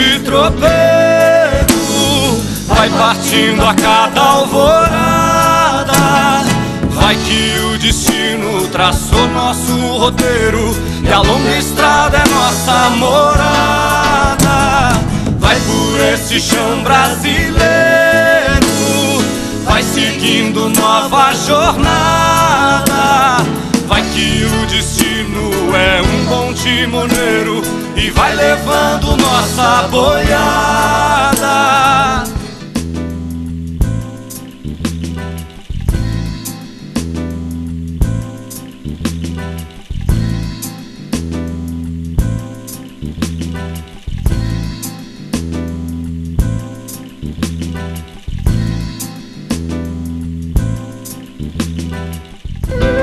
de tropeiro, vai partindo a cada alvorada. Vai que o destino traçou nosso roteiro e a longa estrada é nossa morada. Vai por esse chão brasileiro, vai seguindo nova jornada. Vai que o destino é um bom timoneiro e vai levando nossa boiada.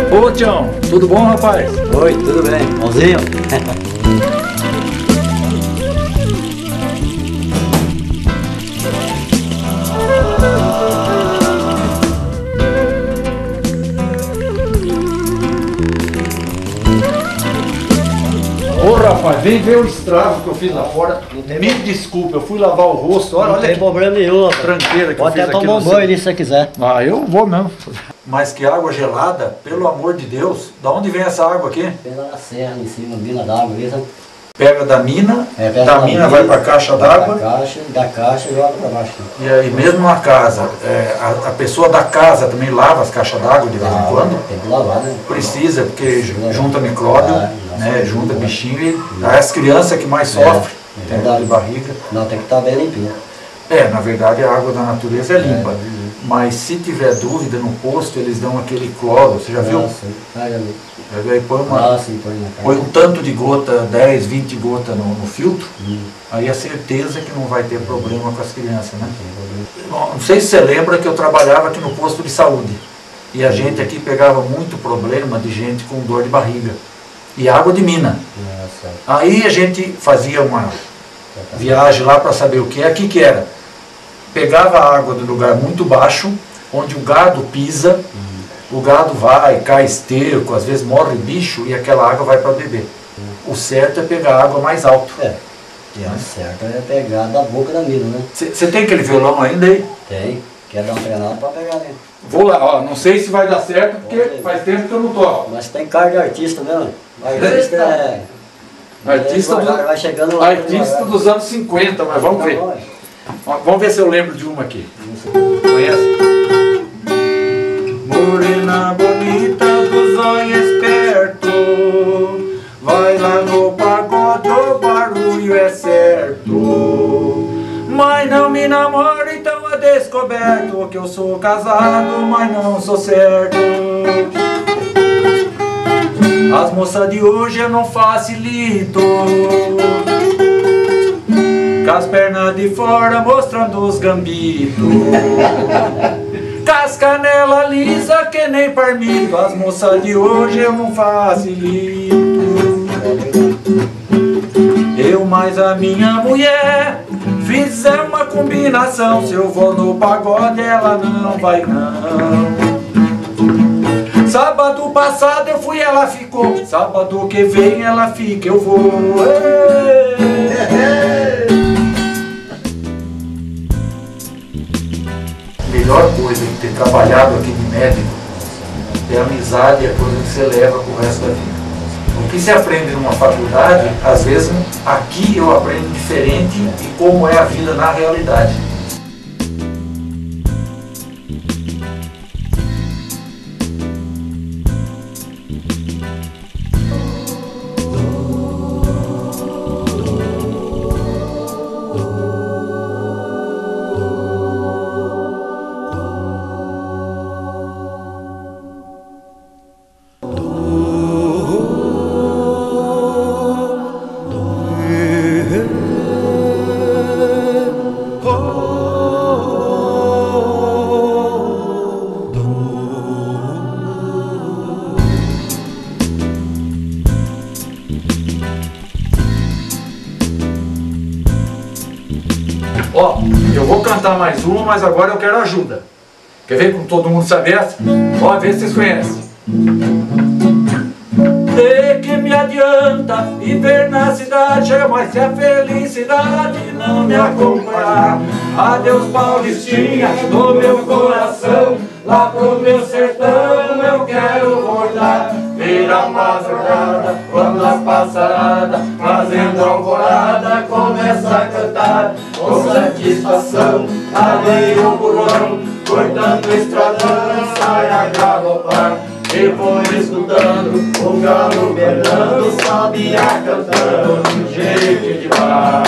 Ô Tião, tudo bom, rapaz? Oi, tudo bem? Bonzinho? Ô rapaz, vem ver o estrago que eu fiz lá fora. Me desculpe, eu fui lavar o rosto. Olha, Não tem problema nenhum. tranqueira que eu Pode fiz até aqui tomar um no banho ali se você quiser. Ah, eu vou mesmo. Mas que água gelada, pelo amor de Deus. Da onde vem essa água aqui? Pela na serra, em cima, mina d'água, isso. Pega da mina, Pega da mina vai pra caixa d'água. Da caixa e joga pra baixo. E aí mesmo na casa, a pessoa da casa também lava as caixas d'água de vez em quando? Tem que lavar, né? Precisa, porque junta micróbio, né, junta bichinho e as crianças que mais sofrem, tem dor de barriga. Não, tem que estar bem limpinho. Na verdade a água da natureza é limpa, mas se tiver dúvida no posto eles dão aquele cloro, você já viu? Sim. Já vi. Já viu? Aí põe um tanto de gota, 10, 20 gotas no filtro, aí a certeza que não vai ter problema com as crianças, né? Bom, não sei se você lembra que eu trabalhava aqui no posto de saúde e a gente aqui pegava muito problema de gente com dor de barriga e água de mina. Aí a gente fazia uma viagem lá para saber o que é, que era. Pegava a água de lugar muito baixo, onde o gado pisa, o gado vai, cai esterco, às vezes morre bicho e aquela água vai para beber. O certo é pegar a água mais alto. O certo é pegar da boca da mina, né? Você tem aquele violão ainda aí? Tem. Quer dar um treinado para pegar dentro. Vou lá, ó, não sei se vai dar certo, porque faz tempo que eu não toco. Mas tem cara de artista mesmo. Artista é... Artista dos anos 50, mas vamos ver. Vamos ver se eu lembro de uma aqui. Conhece? Morena bonita dos olhos esperto, vai lá no pagode, o barulho é certo. Mas não me namora, então é descoberto que eu sou casado, mas não sou certo. As moças de hoje eu não facilito, com as pernas de fora mostrando os gambitos, com as canelas lisa que nem parmito. As moças de hoje eu não facilito. Eu mais a minha mulher fizer uma combinação, se eu vou no pagode ela não vai não. Sábado passado eu fui, ela ficou. Sábado que vem ela fica, eu vou. Melhor coisa de ter trabalhado aqui de médico é a amizade e a coisa que você leva pro resto da vida. O que se aprende numa faculdade, às vezes aqui eu aprendo diferente de como é a vida na realidade. Ó, eu vou cantar mais uma, mas agora eu quero ajuda. Quer ver como todo mundo sabe essa? Ó, vê se vocês conhecem. De que me adianta viver na cidade, mas se a felicidade não me acompanhar. Adeus Paulistinha do meu coração, lá pro meu sertão eu quero voltar. Vira a madrugada, quando a passarada, fazendo alvorada, começa a cantar. Com satisfação, ali o burrão, cortando o estradão, sai a galopar. E vou escutando o galo bernando, sabia cantando de jeito de bar.